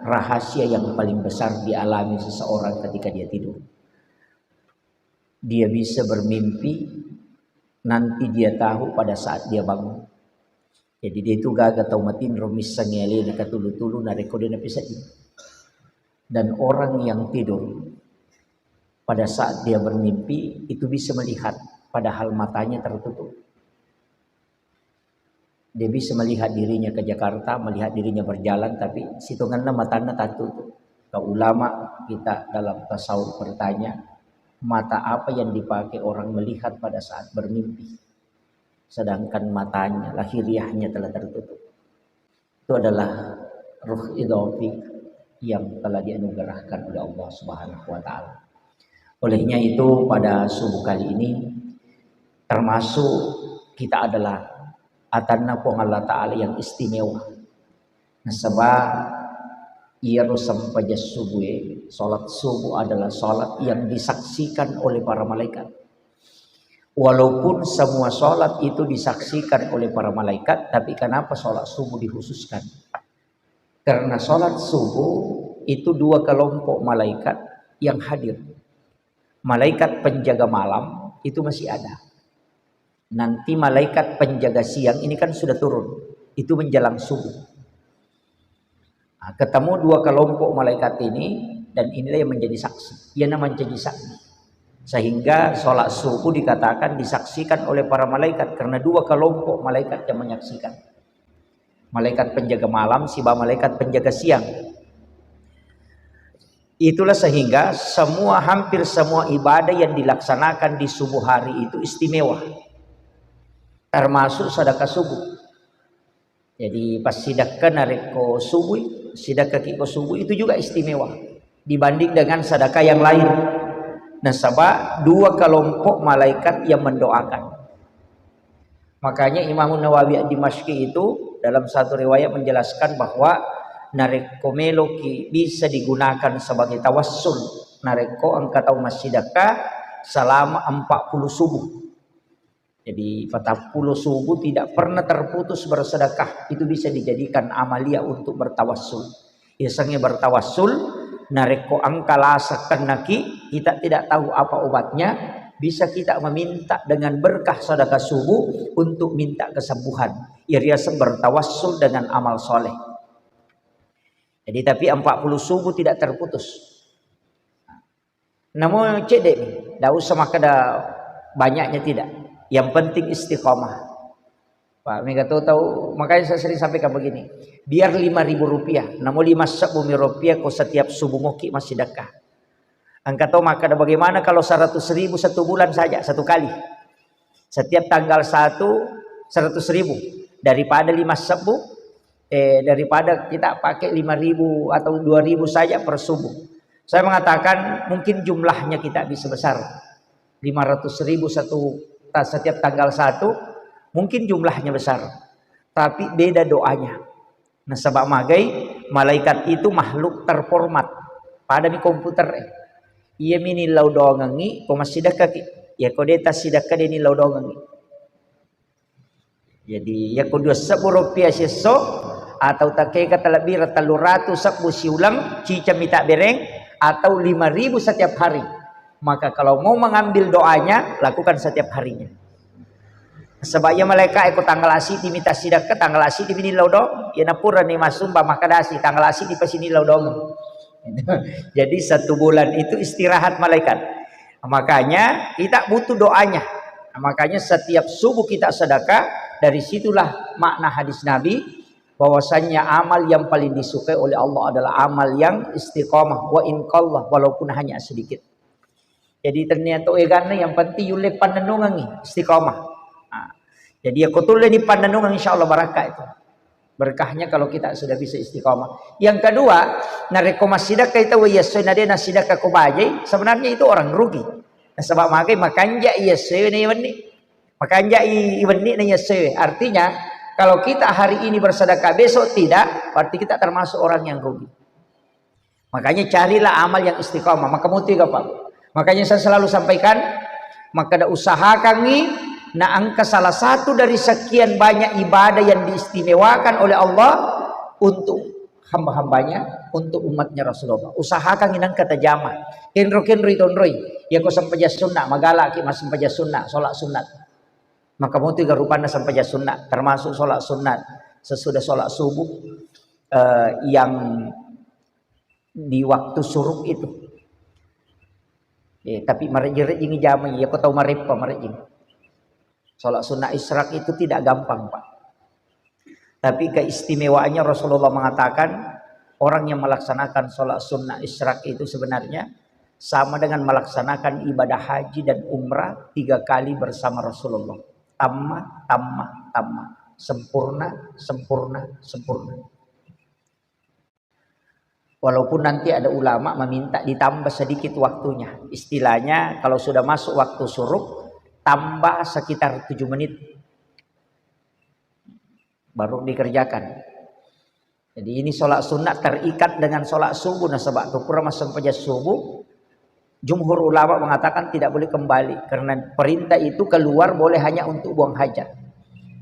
rahasia yang paling besar dialami seseorang ketika dia tidur. Dia bisa bermimpi, nanti dia tahu pada saat dia bangun. Jadi dia itu gaga tau matin romis sangele na katulu-tulu na rekode na bisa. Dan orang yang tidur pada saat dia bermimpi itu bisa melihat padahal matanya tertutup. Dia bisa melihat dirinya ke Jakarta, melihat dirinya berjalan, tapi situnganna matanya tertutup. Ke ulama kita dalam tasawuf bertanya, mata apa yang dipakai orang melihat pada saat bermimpi? Sedangkan matanya, lahiriahnya telah tertutup. Itu adalah ruh idhofik yang telah dianugerahkan oleh Allah Subhanahu wa taala. Olehnya itu pada subuh kali ini termasuk kita adalah atanna po Allah taala yang istimewa. Sebab ia rusam pada subuh, salat subuh adalah salat yang disaksikan oleh para malaikat. Walaupun semua sholat itu disaksikan oleh para malaikat, tapi kenapa sholat subuh dikhususkan? Karena sholat subuh itu dua kelompok malaikat yang hadir. Malaikat penjaga malam itu masih ada. Nanti malaikat penjaga siang ini kan sudah turun. Itu menjelang subuh. Nah, ketemu dua kelompok malaikat ini dan inilah yang menjadi saksi. Ia namanya menjadi saksi. Sehingga sholat subuh dikatakan disaksikan oleh para malaikat karena dua kelompok malaikat yang menyaksikan. Malaikat penjaga malam, siba malaikat penjaga siang. Itulah sehingga hampir semua ibadah yang dilaksanakan di subuh hari itu istimewa. Termasuk sedekah subuh. Jadi pas sedekah nareko subuh, sedekah kiko subuh itu juga istimewa dibanding dengan sedekah yang lain. Nah, sebab dua kelompok malaikat yang mendoakan. Makanya Imam Nawawi Dimashqi itu dalam satu riwayat menjelaskan bahwa nareko meloki bisa digunakan sebagai tawassul. Nareko angkatau masjidaka selama 40 subuh. Jadi 40 subuh tidak pernah terputus bersedekah. Itu bisa dijadikan amalia untuk bertawassul. Biasanya bertawassul nareko angkalasakan naki, kita tidak tahu apa obatnya, bisa kita meminta dengan berkah sedekah subuh untuk minta kesembuhan. Iriasa bertawassul dengan amal soleh. Jadi tapi 40 subuh tidak terputus. Namun cedek nih, tidak usah makada banyaknya tidak. Yang penting istiqomah. Pak Mega tahu, makanya saya sering sampaikan begini. Biar 5.000 rupiah, namun 5 bumi rupiah kau setiap subuh moki masih sedekah. Angkat tahu maka bagaimana kalau 100.000 satu bulan saja, satu kali. Setiap tanggal 1, 100.000. Daripada 5 subuh, daripada kita pakai 5.000 atau 2.000 saja per subuh. Saya mengatakan mungkin jumlahnya kita bisa besar. 500.000 setiap tanggal 1. Mungkin jumlahnya besar, tapi beda doanya. Nah, sebab magai malaikat itu makhluk terformat pada di komputer. Ia mini laudongangi komasidaka ya kodeta sidaka deni laudongangi. Jadi ya kodua 10 rupiah seso atau take kata lebih rataluratu 10 siulang cica mita bereng atau 5.000 setiap hari. Maka kalau mau mengambil doanya lakukan setiap harinya. Sebabnya malaikat ikut tanggal asi dimita sidak ke tanggal asi di bini laudong ya napura ni masumba makadasi tanggal asi di pasini laudong. Jadi 1 bulan itu istirahat malaikat. Makanya kita butuh doanya. Makanya setiap subuh kita sedekah. Dari situlah makna hadis Nabi bahwasannya amal yang paling disukai oleh Allah adalah amal yang istiqamah wa inqallah walaupun hanya sedikit. Jadi ternyata yang penting yulek panenungan istiqamah. Jadi aku tulis di pandanungan insya Allah barakah itu. Berkahnya kalau kita sudah bisa istiqamah. Yang kedua, nareko sidakah itu yasoy nadena sidakah kubaje. Sebenarnya itu orang rugi. Nah, sebab makanya yasoy na iwani. Makanya iwani na yasoy. Artinya kalau kita hari ini bersedekah besok tidak, berarti kita termasuk orang yang rugi. Makanya carilah amal yang istiqamah. Maka muti Pak. Makanya saya selalu sampaikan, maka ada usaha kami. Nah, angka salah satu dari sekian banyak ibadah yang diistimewakan oleh Allah untuk hamba-hambanya untuk umatnya Rasulullah. Usahakan inang kata jama. Kenro itonroi. Ya ko sampaja sunnah magala ki mas sampaja sunnah, salat sunat. Maka mau tiga rupanya sampaja sunnah, termasuk salat sunat sesudah salat subuh yang di waktu suruk itu. Tapi marejing jama ya ko tahu marepa marejing. Salat sunnah isyraq itu tidak gampang, Pak. Tapi keistimewaannya Rasulullah mengatakan orang yang melaksanakan sholat sunnah isyraq itu sebenarnya sama dengan melaksanakan ibadah haji dan umrah 3 kali bersama Rasulullah. Tamma. Sempurna. Walaupun nanti ada ulama meminta ditambah sedikit waktunya. Istilahnya kalau sudah masuk waktu suruk tambah sekitar 7 menit. Baru dikerjakan. Jadi ini sholat sunat terikat dengan sholat subuh. Nah sebab kurang sampai subuh, jumhur ulama mengatakan tidak boleh kembali karena perintah itu keluar boleh hanya untuk buang hajat.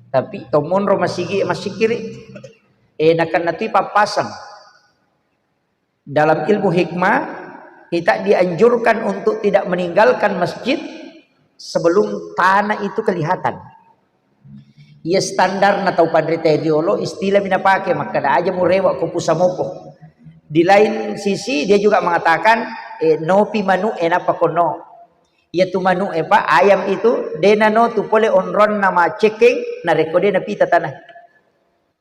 Tapi tomun masih kiri, enakan nanti papasan. Dalam ilmu hikmah kita dianjurkan untuk tidak meninggalkan masjid sebelum tanah itu kelihatan. Ia standar na tau pandri teriolo istilah mina pakai maka dah aja murewa ko pusamopo. Di lain sisi dia juga mengatakan nopi manu enapa kono. Ia tu manu pa ayam itu dena no tu pole onron nama ceking na rekode na pita tanah.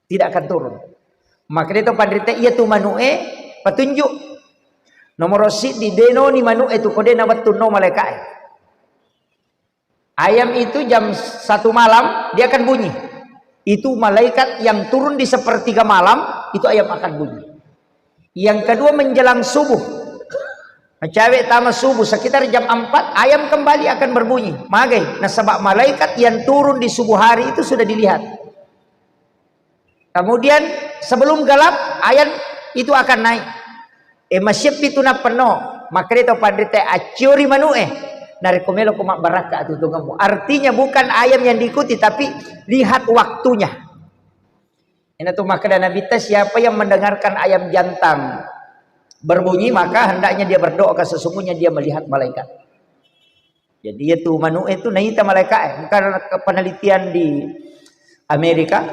Tidak akan turun. Maka dia tu pandri te ia tu manu petunjuk. Nomor rosid di deno ni manu tu kode na watuno malaikat. Ayam itu jam 1 malam dia akan bunyi. Itu malaikat yang turun di 1/3 malam itu ayam akan bunyi. Yang kedua menjelang subuh. Cewek tamat subuh sekitar jam 4 ayam kembali akan berbunyi. Magai. Nah sebab malaikat yang turun di subuh hari itu sudah dilihat. Kemudian sebelum gelap ayam itu akan naik. Masyip itu na penuh. Maka itu pandite acuri manue. Narekomelo kumak baraka tutungamu. Artinya bukan ayam yang diikuti tapi lihat waktunya. Ini tuh maka Nabi tes siapa yang mendengarkan ayam jantan berbunyi maka hendaknya dia berdoa karena sesungguhnya dia melihat malaikat. Jadi itu manu itu naita malaikat. Karena penelitian di Amerika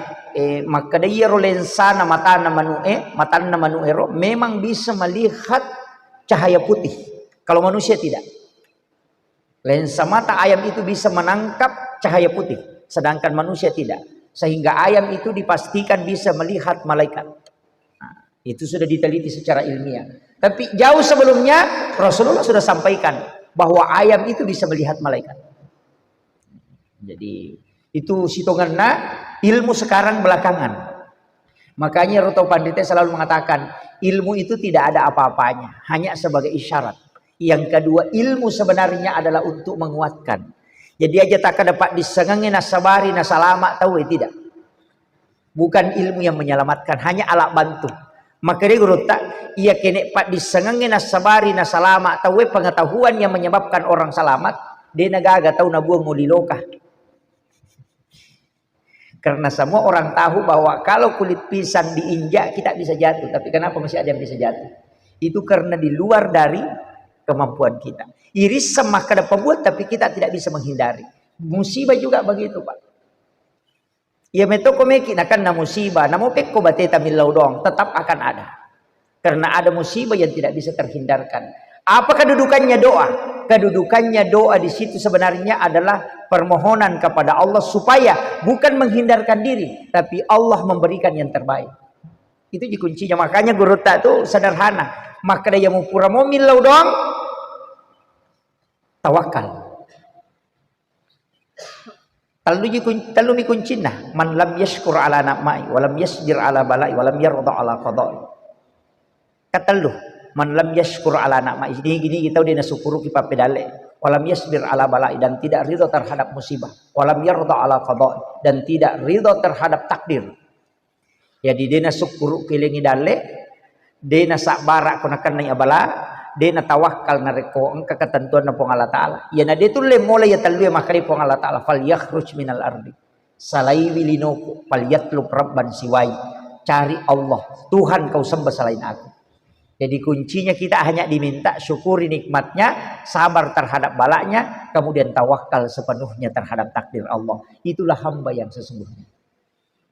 maka dia rolensana mata na manuero memang bisa melihat cahaya putih. Kalau manusia tidak. Lensa mata ayam itu bisa menangkap cahaya putih, sedangkan manusia tidak. Sehingga ayam itu dipastikan bisa melihat malaikat. Nah, itu sudah diteliti secara ilmiah. Tapi jauh sebelumnya Rasulullah sudah sampaikan bahwa ayam itu bisa melihat malaikat. Jadi itu hitungannya ilmu sekarang belakangan. Makanya Roto Pandita selalu mengatakan ilmu itu tidak ada apa-apanya, hanya sebagai isyarat. Yang kedua, ilmu sebenarnya adalah untuk menguatkan. Jadi aja tak dapat disengangin nasabari nasalama tahu tidak. Bukan ilmu yang menyelamatkan, hanya alat bantu. Maka dia guru tak ia kene pak disengangin nasabari nasalama tahu pengetahuan yang menyebabkan orang selamat, dia nagaga tahu nabuang muliloka. Karena semua orang tahu bahwa kalau kulit pisang diinjak kita bisa jatuh, tapi kenapa masih ada yang bisa jatuh? Itu karena di luar dari kemampuan kita. Iris sama kada pembuat tapi kita tidak bisa menghindari. Musibah juga begitu, Pak. Ya metoko meki akan na musibah, namo pekko bateta milau dong, tetap akan ada. Karena ada musibah yang tidak bisa terhindarkan. Apa kedudukannya doa? Kedudukannya doa di situ sebenarnya adalah permohonan kepada Allah supaya bukan menghindarkan diri, tapi Allah memberikan yang terbaik. Itu kuncinya. Makanya guru tak itu sederhana. Maka dia mau pura mau milau dong, tawakal. Talu mi kuncina man lam yashkur ala na'mai wa lam yasbir ala balai wa lam yarda ala qada'i. Katalu man lam yashkur ala na'mai gini kita udah nasukuru ki papedale wa lam yasbir ala balai dan tidak ridha terhadap musibah wa lam yarda ala qada'i dan tidak ridha terhadap takdir. Jadi dia nasukuru kilengi dale dia sabara kunakan na abala dia tawakal na reko ang ketentuan na pong Allah Ta'ala. Yan na dito le mulai ya talwe makari pong Allah Ta'ala fal yakhruj minal ardi salai wilinoko fal yatlub rabban siwai cari Allah. Tuhan kau sembah selain aku. Jadi kuncinya kita hanya diminta syukuri nikmatnya, sabar terhadap balanya, kemudian tawakal sepenuhnya terhadap takdir Allah. Itulah hamba yang sesungguhnya.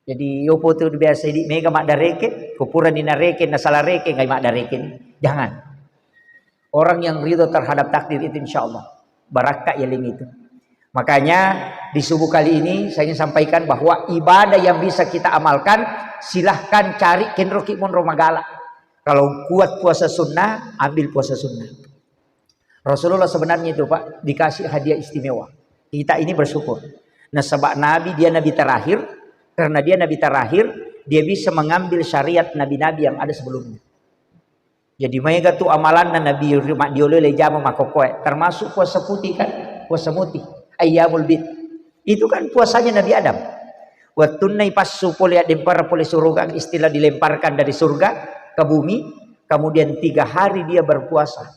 Jadi yopo tu biasa di mega mak dareke, kupuran di nareke, nasalah reke ngai mak dareke. Jangan. Orang yang ridho terhadap takdir itu insya Allah barakah yaling itu. Makanya di subuh kali ini saya ingin sampaikan bahwa ibadah yang bisa kita amalkan, silahkan cari kenroki mon romagala. Kalau kuat puasa sunnah, ambil puasa sunnah. Rasulullah sebenarnya itu Pak dikasih hadiah istimewa. Kita ini bersyukur. Nah sebab Nabi dia Nabi terakhir, karena dia Nabi terakhir, dia bisa mengambil syariat Nabi-Nabi yang ada sebelumnya. Jadi mereka tuh amalan Nabi dioleh jamu makokoe, termasuk puasa putih kan, puasa mutih, ayyamul bid. Itu kan puasanya Nabi Adam. Watunai pasu polia dempar pole surga, istilah dilemparkan dari surga ke bumi, kemudian 3 hari dia berpuasa.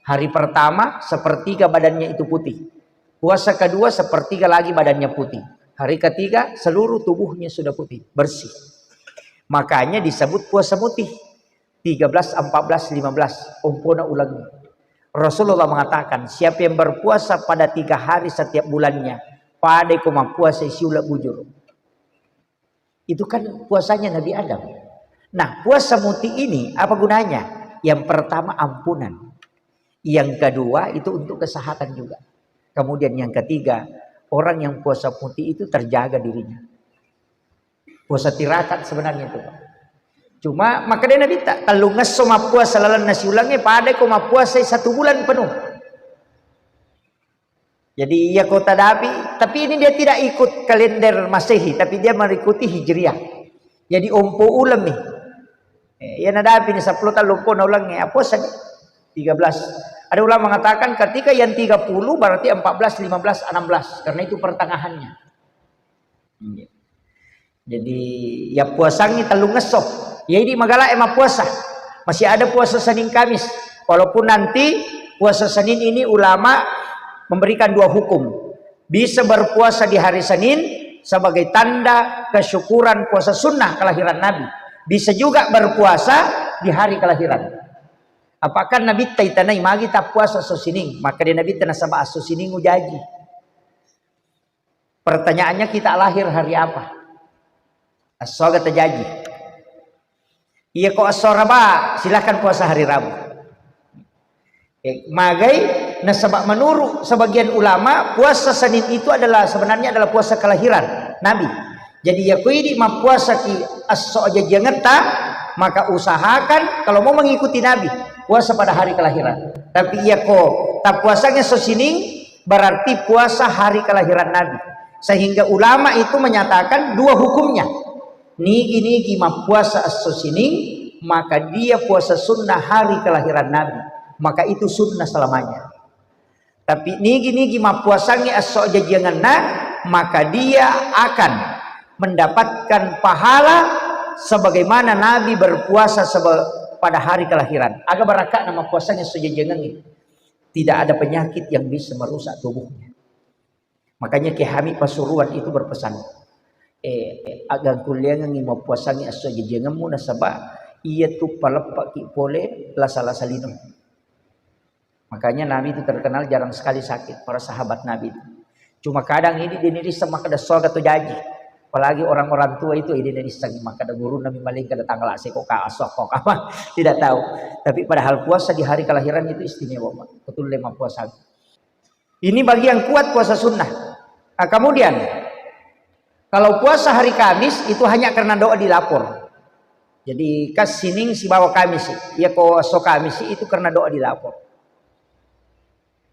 Hari pertama sepertiga badannya itu putih, puasa kedua sepertiga lagi badannya putih, hari ketiga seluruh tubuhnya sudah putih bersih. Makanya disebut puasa mutih. 13, 14, 15 umpuna ulangi. Rasulullah mengatakan siapa yang berpuasa pada 3 hari setiap bulannya, pada koma puasa siula bujur. Itu kan puasanya Nabi Adam. Nah puasa mutih ini apa gunanya? Yang pertama ampunan, yang kedua itu untuk kesehatan juga, kemudian yang ketiga orang yang puasa mutih itu terjaga dirinya. Puasa tirakat sebenarnya itu Pak. Cuma maka dia Nabi tak kalau ngeso puasa lalan nasi ulangnya pada kau puasa 1 bulan penuh. Jadi ya kota Dabi, tapi ini dia tidak ikut kalender Masehi, tapi dia mengikuti Hijriah. Jadi ompo ulam nih. Ya nadapi nih 10 tahun lupa na ulangnya puasa 13. Ada ulama mengatakan ketika yang 30 berarti 14, 15, 16 karena itu pertengahannya. Jadi ya puasanya telu ngesok. Ya ini magala emang puasa. Masih ada puasa Senin Kamis. Walaupun nanti puasa Senin ini ulama memberikan 2 hukum. Bisa berpuasa di hari Senin sebagai tanda kesyukuran puasa sunnah kelahiran Nabi. Bisa juga berpuasa di hari kelahiran. Apakah Nabi taitanai magi tak puasa sosining? Maka dia Nabi tanah sabah sosining ujaji. Pertanyaannya kita lahir hari apa? As-soga terjadi. Iya kok as-soraba silahkan puasa hari Rabu. Magai nasabak menurut sebagian ulama puasa Senin itu adalah sebenarnya adalah puasa kelahiran Nabi. Jadi ya kuidi ma puasa ki as-so aja jengeta, maka usahakan kalau mau mengikuti Nabi puasa pada hari kelahiran. Tapi iya kok tak puasanya sosining berarti puasa hari kelahiran Nabi. Sehingga ulama itu menyatakan 2 hukumnya. Nigi ma puasa as-sosining, maka dia puasa sunnah hari kelahiran Nabi, maka itu sunnah selamanya. Tapi nigi ma puasanya as-so jangan maka dia akan mendapatkan pahala sebagaimana Nabi berpuasa pada hari kelahiran. Agak barakat nama puasanya sejajangan ini. Tidak ada penyakit yang bisa merusak tubuhnya. Makanya Ki Hamid Pasuruan itu berpesan, agang kuliah ngi mau puasanya aso jajangan mu nasaba iya tu palepak ki pole la salino. Makanya Nabi itu terkenal jarang sekali sakit, para sahabat Nabi itu. Cuma kadang ini diri sama kada soga tu jaji. Apalagi orang-orang tua itu ini dari sang maka ada guru Nabi maling kada tanggal ase kok asok kok apa tidak tahu. Tapi padahal puasa di hari kelahiran itu istimewa, betul 5 puasa. Ini bagi yang kuat puasa sunnah. Nah, kemudian kalau puasa hari Kamis itu hanya karena doa dilapor. Jadi kas sining si bawa Kamis, ya ko so Kamis itu karena doa dilapor.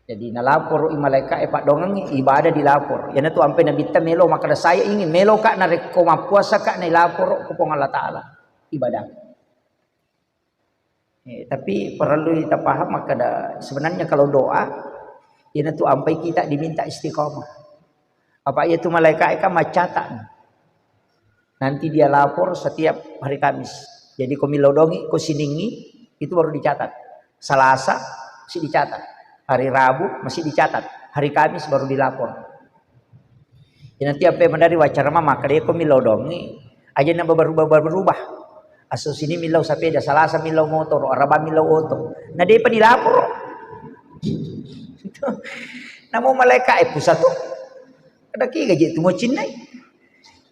Jadi nalapor malaikat pak dongeng ibadah dilapor. Ya tu ampe nabi ta melo maka saya ingin melo kak narek ko puasa kak na lapor ko Allah Taala ibadah. Tapi perlu kita paham maka sebenarnya kalau doa ya tu ampe kita diminta istiqomah. Apa itu malaikat kan macatat. Nanti dia lapor setiap hari Kamis. Jadi komilodongi, kosiningi itu baru dicatat. Selasa masih dicatat. Hari Rabu masih dicatat. Hari Kamis baru dilapor. Ya, nanti apa yang dari wacara maka dia komilodongi aja nambah berubah. Aso sini milau sepeda, Salasa milau motor, Araba milau oto. Nah dia penilapor. Namo malaikat pusat tu. Ada ki gaji tu mo cinai.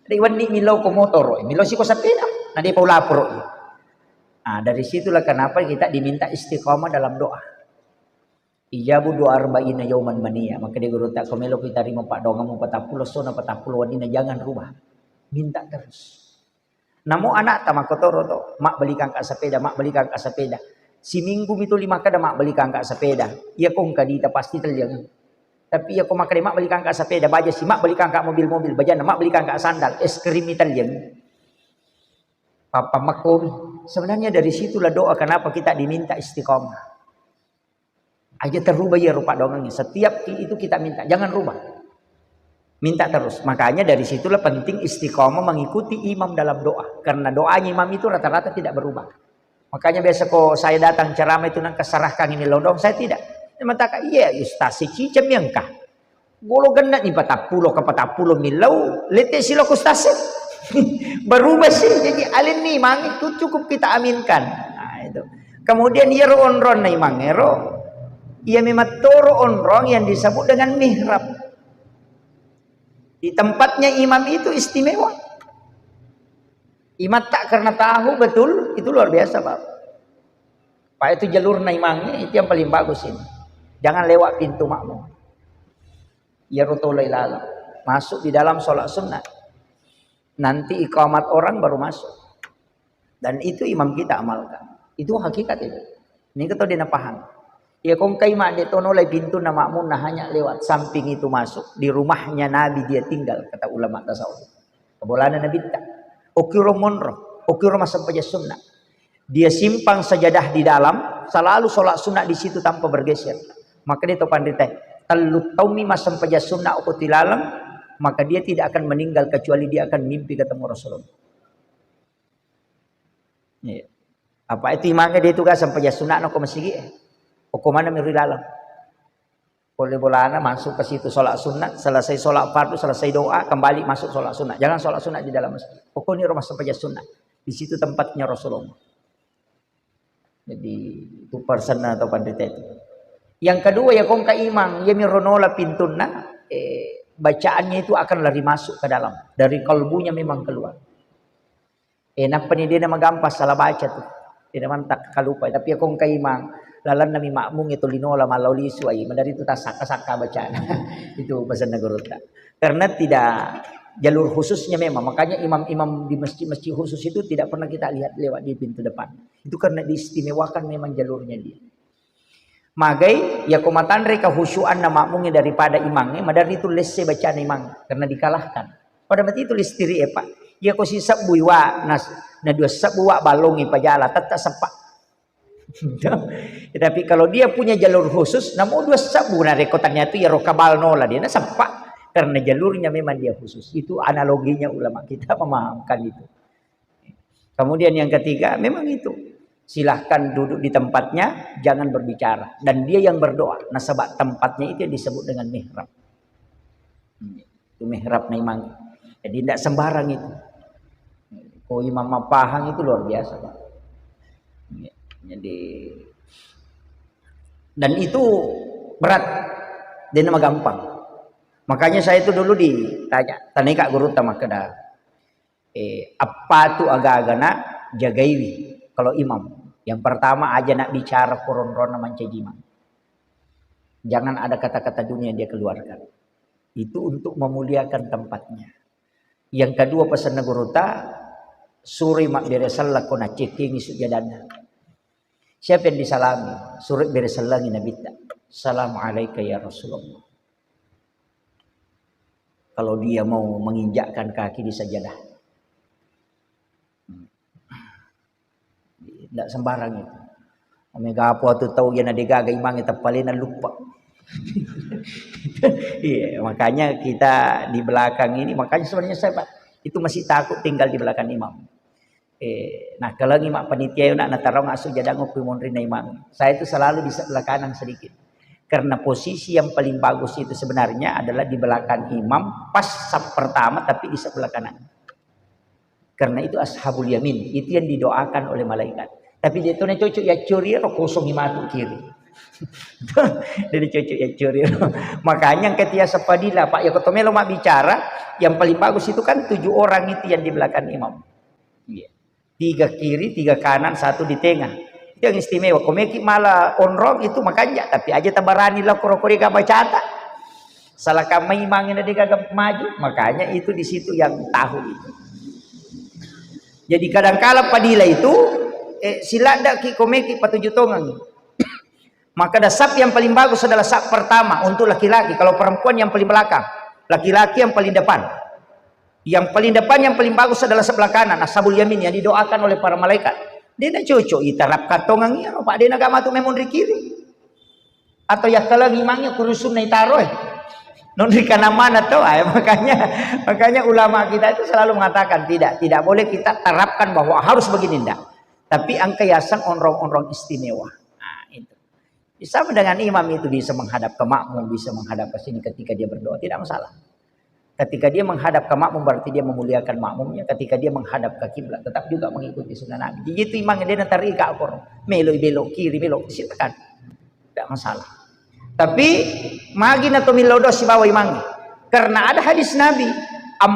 Ada iwan ni milau ko motor, milau si ko sepeda. Nah dia pau lapor. Nah dari situlah kenapa kita diminta istiqamah dalam doa. Ijabu doa arba'ina yauman mania. Maka dia guru tak komelo kita terima pak doa mau 40 sona 40 wadina jangan rubah. Minta terus. Namo anak tama kotoro to, mak belikan kak sepeda, mak belikan kak sepeda. Si minggu itu 5 kada mak belikan kak sepeda. Ia kong kadita pasti terliang. Tapi ia kong makan mak belikan kak sepeda, baja si mak belikan kak mobil-mobil, bajana mak belikan kak sandal, es krim terliang. Papa makom. Sebenarnya dari situlah doa kenapa kita diminta istiqomah. Aja terubah ya rupa doangnya. Setiap itu kita minta, jangan rubah. Minta terus. Makanya dari situlah penting istiqomah mengikuti imam dalam doa. Karena doanya imam itu rata-rata tidak berubah. Makanya biasa kok saya datang ceramah itu nang kesarahkan ini lodong, saya tidak. Dia mengatakan, iya ustaz si cicem yang kah. Golo gendak ni 40 ke 40 milau, lete silo ustaz. Berubah sih. Jadi alin nih mang itu cukup kita aminkan. Nah, itu. Kemudian ia ron-ron na imang ero. Ia memang toro onrong yang disebut dengan mihrab. Di tempatnya imam itu istimewa. Imam tak karena tahu betul, itu luar biasa Pak. Pak itu jalur naimangnya itu yang paling bagus ini. Jangan lewat pintu makmum. Ya rotolai lalu. Masuk di dalam sholat sunnah. Nanti iqamat orang baru masuk. Dan itu imam kita amalkan. Itu hakikat itu. Ini kita dia paham. Ya kong kay mak detono lay pintu na makmun na hanya lewat samping itu masuk di rumahnya Nabi dia tinggal kata ulama tasawuf. Kebolana Nabi tak. Okiro monro, okiro masampaya sunnah. Dia simpang sajadah di dalam, selalu sholat sunnah di situ tanpa bergeser. Maka dia topan diteh, talut taumi masampaya sunnah ukutilalam, maka dia tidak akan meninggal kecuali dia akan mimpi ketemu Rasulullah. Ya. Apa itu imamnya dia tugas sampai sunnah no komsigi. Hukumannya miri dalam. Boleh bolana masuk ke situ sholat sunat, selesai sholat fardu, selesai doa, kembali masuk sholat sunat. Jangan sholat sunat di dalam masjid. Pokoknya rumah sampai sunat. Di situ tempatnya Rasulullah. Jadi itu persana atau pandita itu. Yang kedua ya kong ka imam, ya mironola pintuna, bacaannya itu akan lari masuk ke dalam. Dari kalbunya memang keluar. Enak dia nama gampas salah baca tuh. Dia mantak kalupa. Tapi ya kong ka imam. Lalan nami makmum itu linola malau lisu ai dari itu tak saka bacaan. Itu pesan negara. Karena tidak jalur khususnya memang, makanya imam-imam di masjid-masjid khusus itu tidak pernah kita lihat lewat di pintu depan. Itu karena diistimewakan memang jalurnya dia. Magai ya komatan reka khusyuan nama makmumnya daripada imamnya, madari itu lesse bacaan imam karena dikalahkan. Pada mati itu listiri Pak. Ya ko si sabbuiwa nas na dua sabbuwa balongi pajala tetap sepak. Tapi kalau dia punya jalur khusus, namun dua sabu na rekotannya itu ya rokabal nola dia na sempak karena jalurnya memang dia khusus. Itu analoginya ulama kita memahamkan itu. Kemudian yang ketiga memang itu silahkan duduk di tempatnya, jangan berbicara dan dia yang berdoa. Nah sebab tempatnya itu yang disebut dengan mihrab. Itu mihrab memang. Jadi tidak sembarang itu. Oh imam pahang itu luar biasa Pak. Jadi dan itu berat dia nama gampang. Makanya saya itu dulu ditanya tanya kak guru tamak kada apa tuh agak-agana jagaiwi kalau imam yang pertama aja nak bicara koron-ron mancejima, jangan ada kata-kata dunia dia keluarkan, itu untuk memuliakan tempatnya. Yang kedua pesan guru ta suri mak beresallah kona ceking sujadana. Siapa yang disalami? Surat beresalangi Nabi ta. Assalamualaikum ya Rasulullah. Kalau dia mau menginjakkan kaki di sajadah. Tidak sembarang itu. Omega apa tu tahu yang ada gagai imang itu paling lupa. Iya, makanya kita di belakang ini, makanya sebenarnya saya Pak, itu masih takut tinggal di belakang imam. Nah kalau imam panitia nak natarong asu jadang upimonri na imam. Saya itu selalu di sebelah kanan sedikit. Karena posisi yang paling bagus itu sebenarnya adalah di belakang imam pas saf pertama tapi di sebelah kanan. Karena itu ashabul yamin, itu yang didoakan oleh malaikat. Tapi dia tuh cocok ya curi ro kosong imatu kiri. Jadi cocok ya curi. Makanya ketika sepadila Pak ya ketomelo mak bicara, yang paling bagus itu kan 7 orang itu yang di belakang imam. Iya. 3 kiri, 3 kanan, 1 di tengah. Itu yang istimewa. Komeki malah onrong itu makanya, tapi aja tabarani lah koro-kori gak baca tak. Salah kami imangin dia gak maju, makanya itu di situ yang tahu itu. Jadi kadang-kala padila itu silada ki komeki patuju tongang. Maka dasar yang paling bagus adalah sap pertama untuk laki-laki. Kalau perempuan yang paling belakang, laki-laki yang paling depan. Yang paling depan yang paling bagus adalah sebelah kanan, ashabul yamin yang didoakan oleh para malaikat. Dia nak cocok itarap katongang ya, pak dia nak matu memon di kiri. Atau ya kalau imangnya kurusun na itaroy. Non di kanan mana tuh? Makanya ulama kita itu selalu mengatakan tidak boleh kita terapkan bahwa harus begini ndak. Tapi angka yasan onrong-onrong istimewa. Nah, itu. Sama dengan imam itu bisa menghadap ke makmum, bisa menghadap ke sini ketika dia berdoa, tidak masalah. Ketika dia menghadap ke makmum berarti dia memuliakan makmumnya. Ketika dia menghadap ke kiblat tetap juga mengikuti sunnah Nabi. Jadi itu imamnya dia nanti ika akor, belok kiri belok silakan, tidak masalah. Tapi magin atau milodo si bawa imangnya. Karena ada hadis Nabi, 40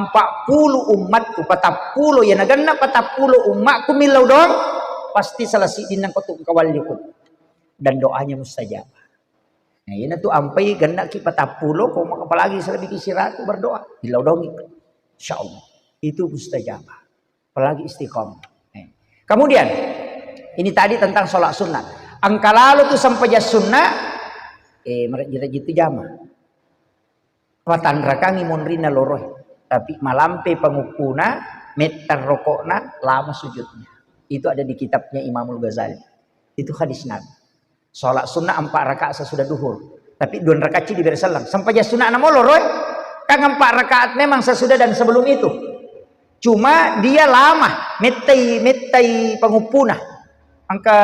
umatku, 40 ya naganna 40 umatku milodo pasti selesai dinang kotuk kawal likut. Dan doanya mustajab. Nah ini tuh ampai gendak ki 40 kok apalagi selebih kisiratu berdoa dilodongi. Insyaallah itu mustajab. Apalagi istiqomah. Kemudian ini tadi tentang sholat sunnah. Angka lalu tuh sampai jas sunnah mereka gitu jama. Patan rakangi monrina loroh. Tapi malampe pengukuna meter rokokna lama sujudnya. Itu ada di kitabnya Imamul Ghazali. Itu hadis Nabi. Sholat sunnah 4 rakaat sesudah duhur. Tapi 2 rakaat di berselang. Sampai jas sunnah nama loroh. Kan 4 rakaat memang sesudah dan sebelum itu. Cuma dia lama. Metai pengupuna. Angka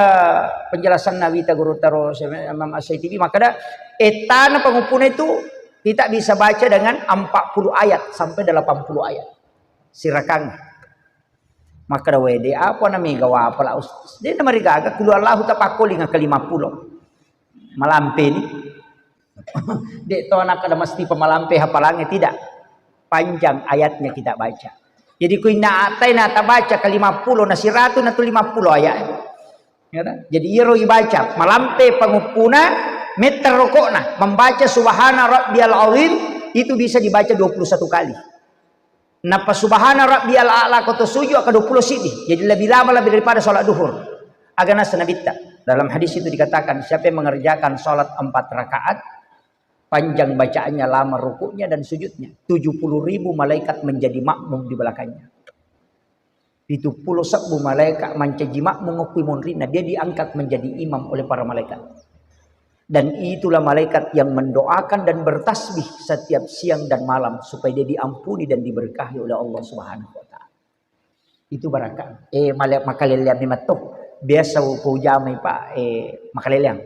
penjelasan Nabi Taguru Taro Imam As-Saitibi maka dah etana pengupuna itu kita bisa baca dengan 40 ayat sampai 80 ayat sirakang maka dah wede apa namanya gawa apa lah dia nama rigaga keluar lahu tapakoli ngak ke 50 malampe ni dek to anak ada mesti pemalampe hafalangnya tidak panjang ayatnya kita baca jadi kuina atai nata baca ke 50 nasiratu natu 50 ayat. Ya, jadi iro ibaca malampe pengupuna meter rokokna membaca subhana rabbiyal azim itu bisa dibaca 21 kali. Napa subhana rabbiyal a'la koto sujud ke 20 sidi. Jadi lebih lama lebih daripada sholat duhur. Agana sanabita. Dalam hadis itu dikatakan siapa yang mengerjakan sholat 4 rakaat panjang bacaannya lama rukuknya dan sujudnya 70.000 malaikat menjadi makmum di belakangnya. Itu 10 malaikat mencaji makmum ngukui monrina dia diangkat menjadi imam oleh para malaikat. Dan itulah malaikat yang mendoakan dan bertasbih setiap siang dan malam supaya dia diampuni dan diberkahi oleh Allah Subhanahu wa taala. Itu barakat. Makaleliang ni mato. Biasa ko jamay pa makaleliang.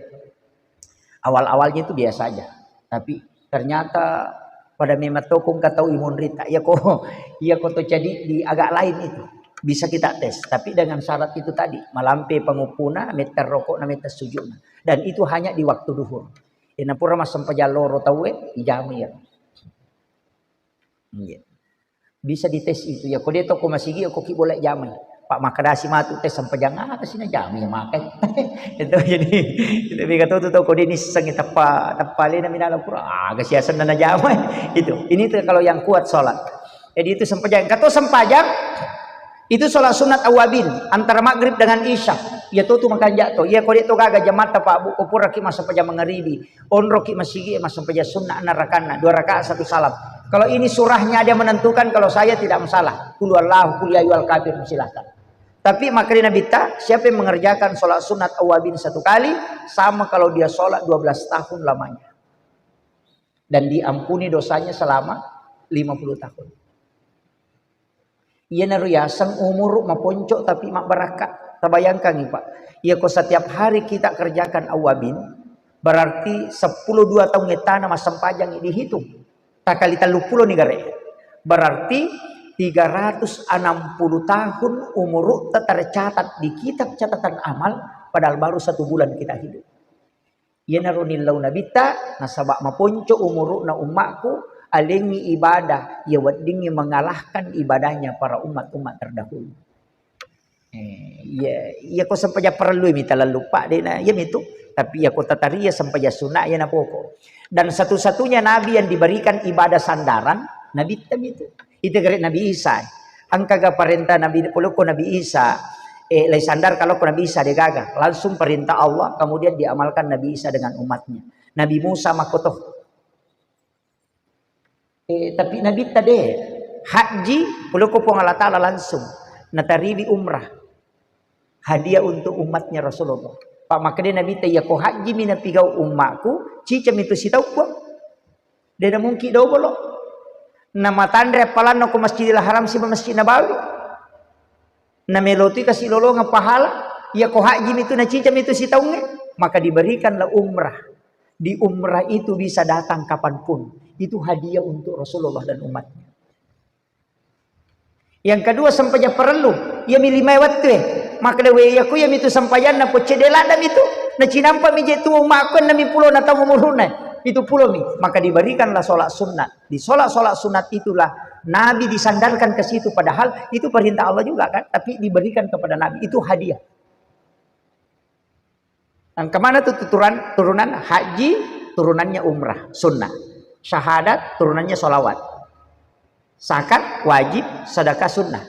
Awal-awalnya itu biasa aja. Tapi ternyata pada memato kong katau imonrita. Ya ko to jadi di agak lain itu. Bisa kita tes, tapi dengan syarat itu tadi malampe pengupuna meter rokok na meter sujud dan itu hanya di waktu duhur. Ina pura mas sampai jaloro tawe ijami ya. Bisa dites itu ya. Kode to ko masigi ko ki boleh jami. Pak makadasi matu tes sampai jangan kasih na jami ya makai. Itu jadi itu biga to kode ni sangi tapali na minala pura gasiasan na jami itu. Ini tuh kalau yang kuat salat. Jadi itu sempajang. Kato sempajang itu sholat sunat awabin antara maghrib dengan isya. Ya tuh makan jatuh. Ya kau itu gaga jamata pak bu kupura ki masa pajam mengeribi. Onro ki masigi masa pajam sunnah narakana 2 rakaat 1 salam. Kalau ini surahnya dia menentukan kalau saya tidak masalah. Qul huwallahu qul ya ayyuhal kafirun silakan. Tapi makrina bita siapa yang mengerjakan sholat sunat awabin 1 kali sama kalau dia sholat 12 tahun lamanya. Dan diampuni dosanya selama 50 tahun. Ia naruya sang umur maponcok tapi mak barakat. Terbayangkan nih Pak. Ya kok setiap hari kita kerjakan awabin berarti 10-2 tahun ngetana masa panjang dihitung. Tak kali 30 nih gare. Berarti 360 tahun umur tercatat di kitab catatan amal, padahal baru 1 bulan kita hidup. Ya narunillau nabita nasabak maponco umur na umatku alengi ibadah ya wadingi mengalahkan ibadahnya para umat-umat terdahulu. Ya ko sampai perlu minta lupa deh na ya itu, tapi ya ko tataria sampai sunnah ya na pokok. Dan satu-satunya nabi yang diberikan ibadah sandaran nabi itu. Itu gara Nabi Isa. Ang kaga perintah Nabi pulo ko Nabi Isa lay sandar kalau ko Nabi Isa degaga. Langsung perintah Allah kemudian diamalkan Nabi Isa dengan umatnya. Nabi Musa makotoh. Tapi Nabi tadi haji pulo ko po Allah Ta'ala langsung nataribi umrah. Hadiah untuk umatnya Rasulullah. Pak makanya Nabi tanya ko haji minapigau umatku cicam itu sitau ko. Dia mungkin daw bolok. Nama tandre palan ko Masjidil Haram si Masjid Nabawi. Na meloti kasi lolo nga pahala, ya ko haji itu na cicam itu si taunge, maka diberikanlah umrah. Di umrah itu bisa datang kapanpun. Itu hadiah untuk Rasulullah dan umatnya. Yang kedua sampainya perlu, ya milimay waktu maka dewe ya ku ya itu sampayan na po cedeladam itu, na cinampa mi jetu umakku na mi pulo na tamu muruna. Itu pulau mi, maka diberikanlah sholat sunat. Di sholat sunat itulah Nabi disandarkan ke situ, padahal itu perintah Allah juga kan, tapi diberikan kepada Nabi, itu hadiah. Dan kemana tuh turunan haji, turunannya umrah sunnah, syahadat turunannya sholawat, zakat wajib, sedekah sunnah,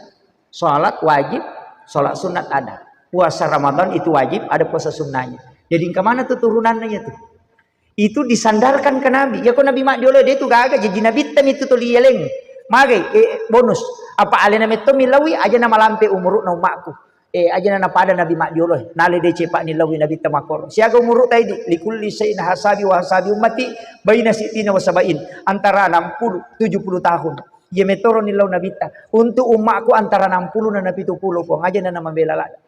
sholat wajib, sholat sunat ada, puasa Ramadan itu wajib, ada puasa sunnahnya. Jadi kemana tuh turunannya tuh? Itu disandarkan ke Nabi. Ya kok Nabi mak diolo dia itu gagal jadi Nabi tem itu tuh lieleng. Magai bonus. Apa alena meto milawi aja nama lampe umur na umakku. Aja na pada Nabi mak diolo. Nale de cepak ni lawi Nabi temakor. Siaga umur tadi likulli sayin hasabi wa hasabi ummati baina sitina wa sabain. Antara 60 70 tahun. Ya metoro ni law Nabi ta. Untuk umakku antara 60 dan 70 kok aja na membela lada.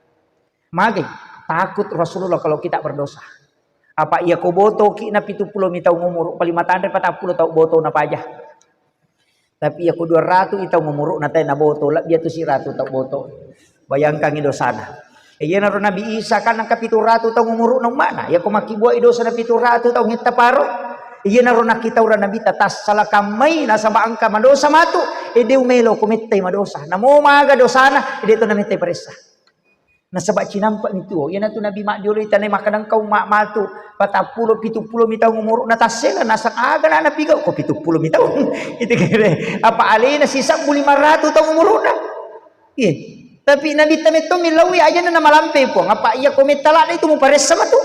Magai takut Rasulullah kalau kita berdosa. Apa ia ko boto ki na 70 mitau ngumur palimatan 40 tau boto na pajah. Tapi ia ko 200 itau ngumur na tay na boto la biya to si ratu tau boto. Bayangkan ido sana. Iya na Nabi Isa kan ang 700 tau ngumur na mana? Ia ko makibuo ido sa 700 tau ngita paro. Iya na nakita ura Nabi tatas sala kamay nasa maangka madosa matu. Ede umelo kumitay madosa. Namo maga dosana ede to namitay paresa. Nasabak cinampak itu, ya natu Nabi mak diolo itanay makadang kau mak matu, 40 70 mitau ngumur natasela nasak aga na napigau ko 70 mitau. Itu kira apa alena sisa 500 tau ngumur na. Iya. Tapi Nabi tameto milawi aja na malampe po. Ngapa iya ko metalada itu mo pares sama tu.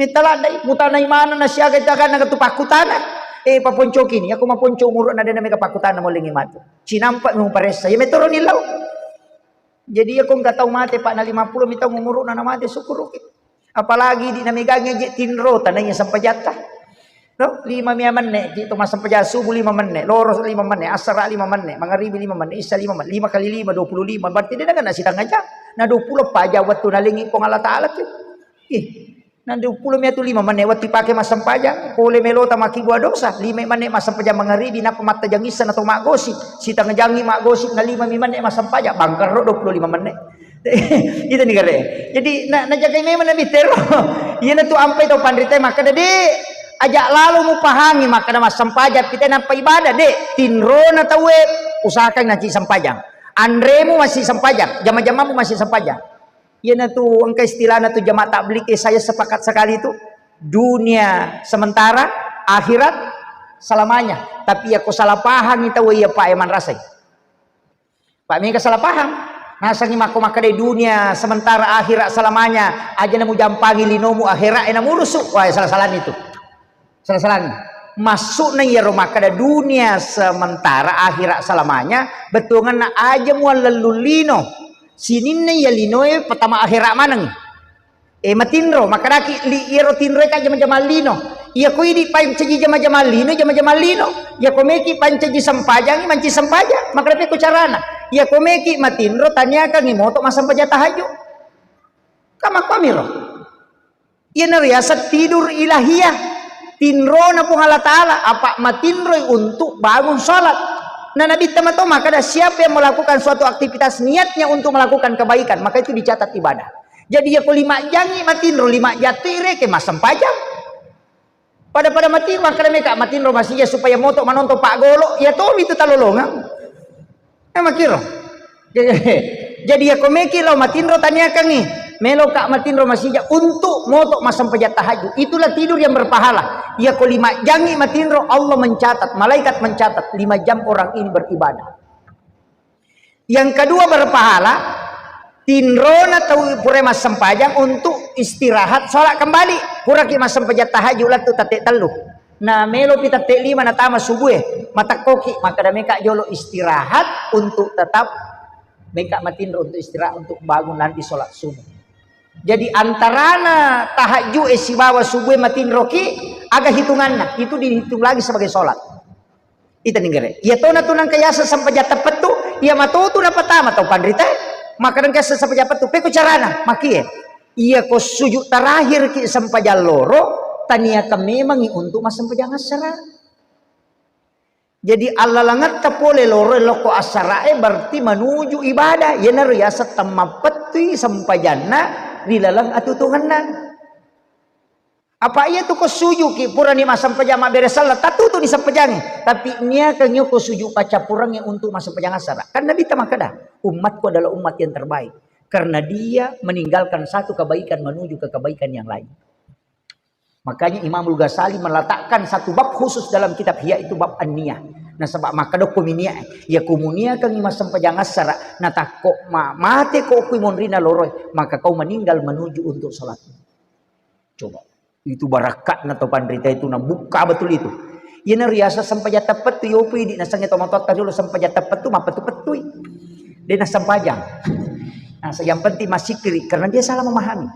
Metalada mutanay mana na siya katakan nagatupakutana. Paponcokin, ya ko maponco umur na din na may kapakutana mo lingi matu. Cinampak mo pares. Ya metoro nilaw. Jadi aku nggak tahu mati pak na 50 mitau ngumuru na mati syukur okay. Apalagi di namiganya tinro tanahnya sampai jatah. No 5 menit itu mas sampai jatah subuh 5 menit, loros 5 menit, asar 5 menit, magharibi 5 menit, isya 5 menit, 5 kali 5 25 berarti dia kan nasi tengah jam. Na 20 paja waktu nalingi kong Allah Ta'ala tuh. Na 20 itu 5 menit waktu pakai mas sampajang, boleh melota maki gua dosa. 5 menit mas sampajang magharibi na pemata jangisan atau mak gosip. Si tengah jangi mak gosip na 5 menit mas sampajang bangkar 25 menit. Itu nih kare. Jadi na jaga memang nabi tero. Iya na tu ampai tau pandrite maka deh ajak lalu mu pahami maka na mas sampajang kita nampai ibadah deh. Tinro na tawe usahakan ngaji sampajang. Andremu masih sampajang, jama-jamamu masih sampajang. Ya na tu angka istilah na tu jamaah tabligh saya sepakat sekali itu dunia sementara akhirat selamanya. Tapi aku salah paham itu ya Pak Eman Rasai. Pak Mika salah paham. Nasa ni mako makade dunia sementara akhirat selamanya. Aja namu jampangi linomu akhirat enamu rusuk. Wah salah-salah itu. Salah-salah. Masuk na ya makada dunia sementara akhirat selamanya. Betul na aja mu lelulino. Sinin na ya linoe pertama akhirat manang. Matinro makaraki li iro tinro ka jama-jama lino. Iya ko idi paim ceji jama-jama lino. Ya ko meki panceji sampajang manci sampajang. Makarapi ko carana. Ya ko meki matinro tanya ka ngimoto masampaja tahajud. Kama kamiro. Iya na riasat tidur ilahiyah. Tinro na po Allah Ta'ala. Apa matinro untuk bangun salat. Nah Nabi tamato maka ada siapa yang melakukan suatu aktivitas niatnya untuk melakukan kebaikan, maka itu dicatat ibadah. Jadi ya ko 5 jangi matinro 5 jatire ke masam pajang. Pada mati maka mereka matinro masih ya supaya moto menonton Pak Golo ya toh itu talolongan. Makiro. Jadi ya ko mekilo matinro tanyakan nih. Melo kak matinro masih untuk moto masam pajat tahajud. Itulah tidur yang berpahala. Ya ko 5 jangi matinro Allah mencatat, malaikat mencatat 5 jam orang ini beribadah. Yang kedua berpahala tinrona tahu pura masam pajang untuk istirahat sholat kembali. Pura ki masam pajat tahajud lah tu tatek telu. Nah melo pita tek 5 natama subuh mata koki maka mereka jolo istirahat untuk tetap mereka matinro untuk istirahat untuk bangun nanti sholat subuh. Jadi antarana tahajud si bawa subuh matin roki agak hitungannya itu dihitung lagi sebagai sholat. Itu ninggere. Ya tona tunang kayasa sampai jatuh petu ya mato tu dapat tamat atau pandrita maka dan kayasa sampai jatuh petu peko carana makie. Iya ko sujud terakhir ki sampai jaloro tania ka memang untuk mas sampai jangan asara. Jadi Allah langat tapole loro loko asara berarti menuju ibadah. Ya nariasa tamapeti sampai jannah dilalang atutunganan. Apa iya tuh ko suju ki pura ni masam pajama beresalah tatu tuh di sampejang tapi nia kanyo ko suju paca purangnya untuk masam pajang asara. Kan Nabi tamakada umatku adalah umat yang terbaik karena dia meninggalkan satu kebaikan menuju ke kebaikan yang lain. Makanya Imamul Ghazali meletakkan satu bab khusus dalam kitab Ihya itu bab an-niyah. Nah sebab maka do kuminia ya kumunia kang masam pajang asara nata kok mate ko kuimonrina loroy maka kau meninggal menuju untuk salat. Coba itu barakat atau pandrita itu na buka betul itu. Ya na riasa sampai jata petu yopi di nasangnya tomatot dulu sampai jata petu mah petu petui. Dia nasam pajang. Nah yang penting masih kiri karena dia salah memahami.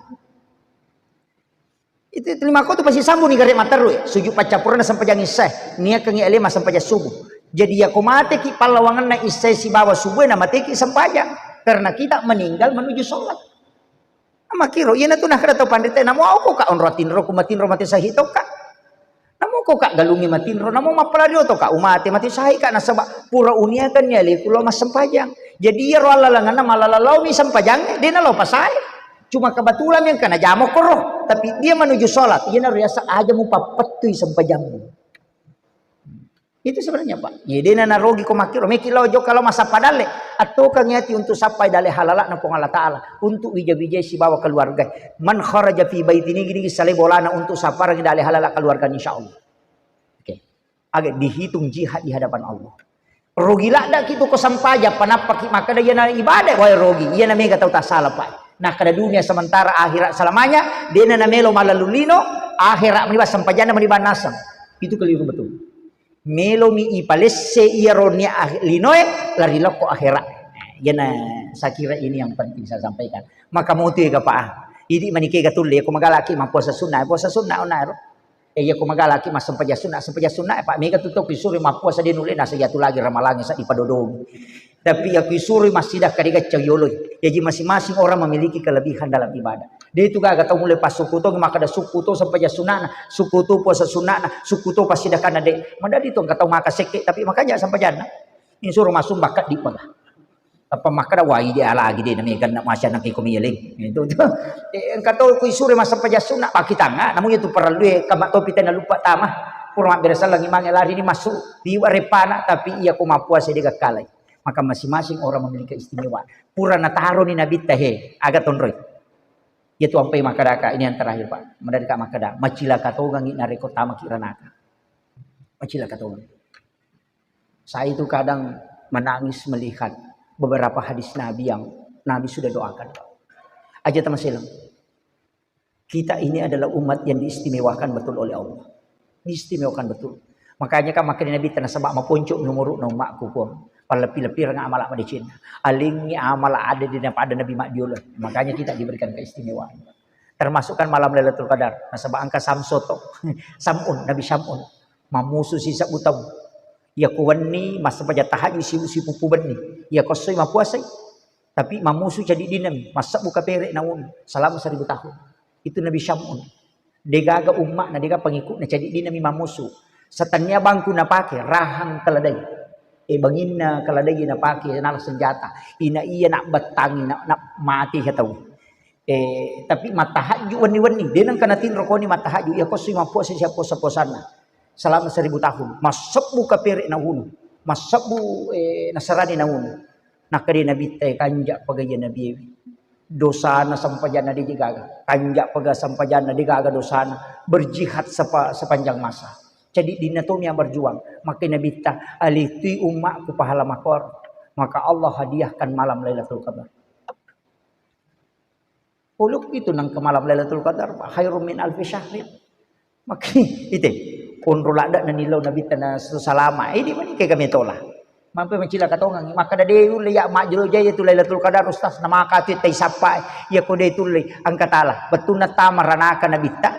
Itu terima kau tu pasti sambung nih garek mataru ya. Sujud pacapurna sampai jangan isai. Nia kengi elema sampai jam subuh. Jadi ya kau mati ki palawangan na isai si bawa subuh na mati ki sampajang karena kita meninggal menuju sholat. Ama kiro iya na tu nak kada tau pandita namo aku ka onrotin ro kumatin ro mati sahito ka. Namo ko ka galungi matin ro namo mapalario to ka umate mati sahi ka na sabab pura unia kan nyali kulo mas sampajang. Jadi ya ro alalangan na malalalau mi sampajang dia na lo pasai. Cuma kebetulan yang kena jamok roh tapi dia menuju sholat dia riasa aja mau papetui sampai jamu itu sebenarnya Pak ya dia narogi ko makiro mekilo jo kalau masa padale atau kanyati untuk sampai dale halala na pong Allah Ta'ala untuk wija-wija si bawa keluarga man kharaja fi baitini gini sale bolana untuk saparang dale halala keluarga insyaallah oke agak dihitung jihad di hadapan Allah rogi lah dak kitu ko sampaja panapak maka dia na ibadah wae rogi iya na mega tau tak salah Pak. Nah kada dunia sementara akhirat selamanya dia namelo malalulino akhirat meniba sampajana meniba nasam itu keliru betul melo mi ipalesse iaronia linoe lari loko akhirat yana saya kira ini yang penting saya sampaikan maka mau tiga Pak ini manike gatulle ko magalaki puasa sunnah onaro ya ko magalaki mas sampaja sunnah Pak mega tutok pisuri puasa dia nule nasa jatuh lagi ramalangi sa ipadodong tapi aku suri masih dah kadiga coyoloi. Jadi masing-masing orang memiliki kelebihan dalam ibadah. Dia itu gak tahu mulai pas suku tu maka ada suku tu sampai jas sunana, suku tu puasa sunana, suku tu pasti dah kana dek. Mada itu gak tahu maka sekte tapi makanya sampai jana. Ini suruh masuk bakat di paga. Apa maka dah wai dia lagi dia namanya kan masya nak ikut miling. Itu engkau tahu ku suri mas sampai jas sunana pagi tanga, namun itu perlu kamak topi tena lupa tamah. Kurang berasa lagi manggil lari ini masuk di repana tapi ia ku mapuas dia kalai. Maka masing-masing orang memiliki keistimewaan. Pura nataro ni Nabi tahe agak tonroy. Yaitu ampai makadaka ini yang terakhir Pak. Mendarika makada macila katogang nareko tama kiranaka. Macila katogang. Saya itu kadang menangis melihat beberapa hadis Nabi yang Nabi sudah doakan. Aja teman silam. Kita ini adalah umat yang diistimewakan betul oleh Allah. Diistimewakan betul. Makanya kan makin Nabi tanah sebab maponcok nomor makku pun. Palepi-lepi dengan amal apa di Cina. Alingnya amal ada di pada Nabi Makdiullah. Makanya kita diberikan keistimewaan. Termasukkan malam Lailatul Qadar. Nah sebab angka Samsoto. Samun, Nabi Samun. Mamusu sisa utang. Ya kuwani masa pada tahajud si pupu beni. Ya kosoi mapuasai. Tapi mamusu jadi dinam. Masa buka perek naun. Selama 1000 tahun. Itu Nabi Samun. Degaga umat na dega pengikut na jadi dinami mamusu. Setannya bangku na pakai rahang keledai. bangin na kaladagi na paki na senjata ina iya nak batangi nak mati ka tahu tapi matahaju wani-wani dia nang kanatin rokoni matahaju ya ko simapo siya po sa posana selama 1000 tahun masabu kapiri na hunu masabu nasarani na hunu nakadi nabi tay kanja pagaya nabi dosana sampajana digaga kanja paga sampajana digaga dosana berjihad sepanjang masa. Jadi di natumnya berjuang. Maka Nabi ta aliti umatku pahala makor. Maka Allah hadiahkan malam Lailatul Qadar. Uluk itu nang ke malam Lailatul Qadar khairum min alfi syahrin. Maka itu punrulada na nilaw Nabi ta na salama. Di man kay kami tola. Mampu mencila katongang maka da deul ya majro jaya tu Lailatul Qadar ustaz na makati tay sapa ya ko de tuloy ang katala. Betul na tamaranaka Nabi ta.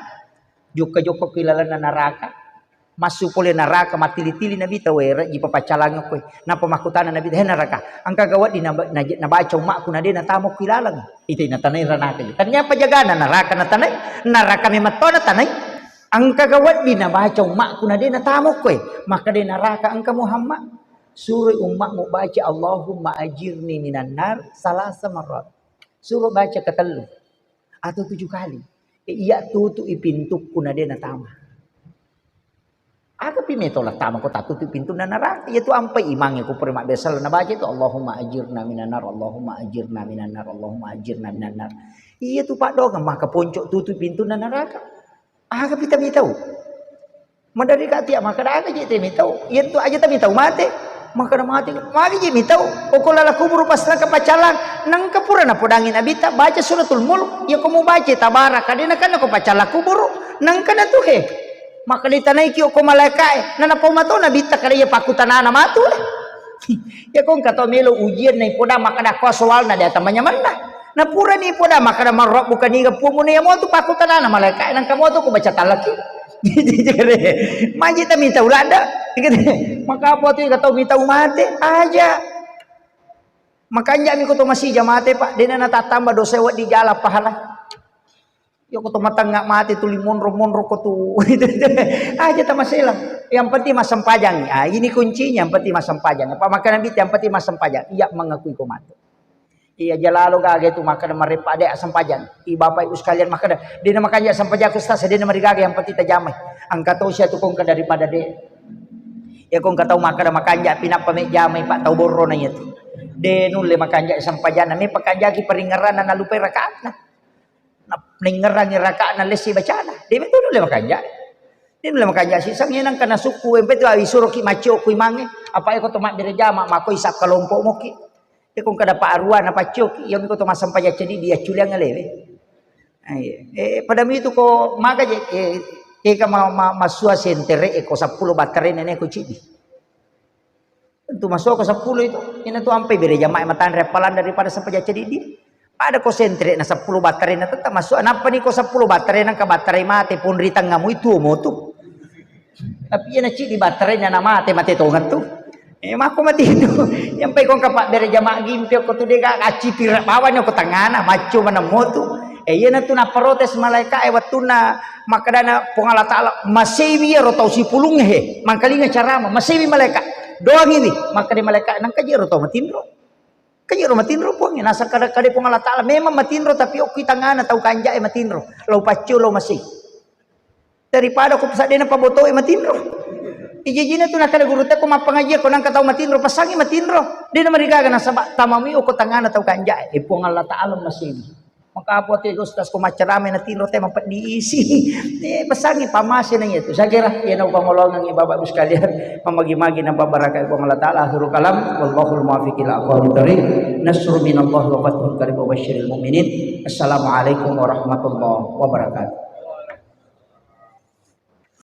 Joko kilala na naraka. Masuk pole neraka matili-tili nabi tawera ji papacalang ko na pamakutana nabi he neraka ang kagawad di nabaca umakku na din natamo kilalang ito na tanay ranaka tanya pajagana neraka na tanay neraka memang to na tanay ang kagawad di nabaca umakku na din natamo ko maka di neraka ang Muhammad suruh umakmu baca Allahumma ajirni minan nar salasa marrat suruh baca ketelu atau 7 kali iya tutu ipintuku na din natama. Aga pimetola tama ko tatutu pintu na neraka yaitu ampai imangnya ko perima besal na baca itu Allahumma ajirna minan nar Allahumma ajirna minan nar Allahumma ajirna minan nar iya tu pak doang maka poncok tutup pintu na neraka aga pita mitau madari katia maka aga je te mitau iya tu aja ta mitau mate maka na mati mari je mitau okola kubur pasra kapacalang nang kapura na podangin abita baca suratul mulk ya komo baca tabarak kadena kana ko pacala kubur nang kana tu he maka ditanai kio ko malaikat na napomato na bita kada ya pakutana na matu ya kong kato melo ujian na ipoda maka da kwaswal na data manyamanda na pura ni ipoda maka da marok bukan ni pumu ni mo tu pakutana na malaikat nang kamo tu ko baca talaki maji ta minta ulada maka apa tu kato minta umate aja makanya mi ko to masih jamate pak dena na tatamba dosa wa di jala pahala yo ko matang nggak mati tu limonro ko tu aja ta masalah yang penting masam pajang ini kuncinya yang penting masam pajang apa makan nabi yang penting masam pajang iya mengakui ko mati iya jalalo gage tu makan marepa de asam pajang i bapak ibu sekalian makan dia makan ya asam pajang ustaz dia nama digage yang penting tajamai angkat usia tu kong daripada de ya kong katau makan ja pinap pame jamai pak tau borro na itu de nulle makan ja asam pajang me pakajagi peringaran na lupa rakaat na ningerang rakaat na lesi bacana dia betul le makanya dia le makanya sisang yenang kana suku empe tu isuro ki macho ku mange apa iko to mak bereja mak mako isap kalompo mo ki kung kada pa aruan apa chok yo mi ko to masam paja jadi dia culiang leve pada mi tu ko maga je ka masua sentere ko 10 baterai nene ko cidi tu masuk ko 10 itu ina tu ampai bereja mak matan repalan daripada sampai jadi dia ada konsentrate na 10 baterai na tetap masuk apa ni ko 10 baterai nang ka baterai mate pun ritang ngamu itu mo tu tapi yana ci di baterai na mate tongan tu mako mati itu yang pai kong kapak dari jamaah gimpio ko tu de ga aci pira bawan ko tangana macu mana mo tu yana tu na protes malaikat watuna makadana pongala taala masewi ro tau si pulung he mangkalinga carama masewi malaikat doang ini maka di malaikat nang kaji ro tau matinro kaya ro matinro po nga nasa kada po nga latala memang matinro tapi okay tangana tau kanja matinro law pacho law masih daripada ko sa din paboto matinro ijijina tu nakala guru ta ko mapangaji ko nang kataw matinro pasangi matinro di na marigaga nasa tamami o ko tangana tau kanja po nga latala masih makapo ti gustas ko macarame na tinro te mapat diisi pasangi pamasi na ito saya kira yan ang pangulong ng ibaba sekalian mamagi-magi ng babarakay ko Allah Ta'ala akhirul kalam wallahul muwaffiq ila aqwamit thariq nasrun minallahi wa fathun qarib wa basyiril mu'minin assalamualaikum warahmatullahi wabarakatuh.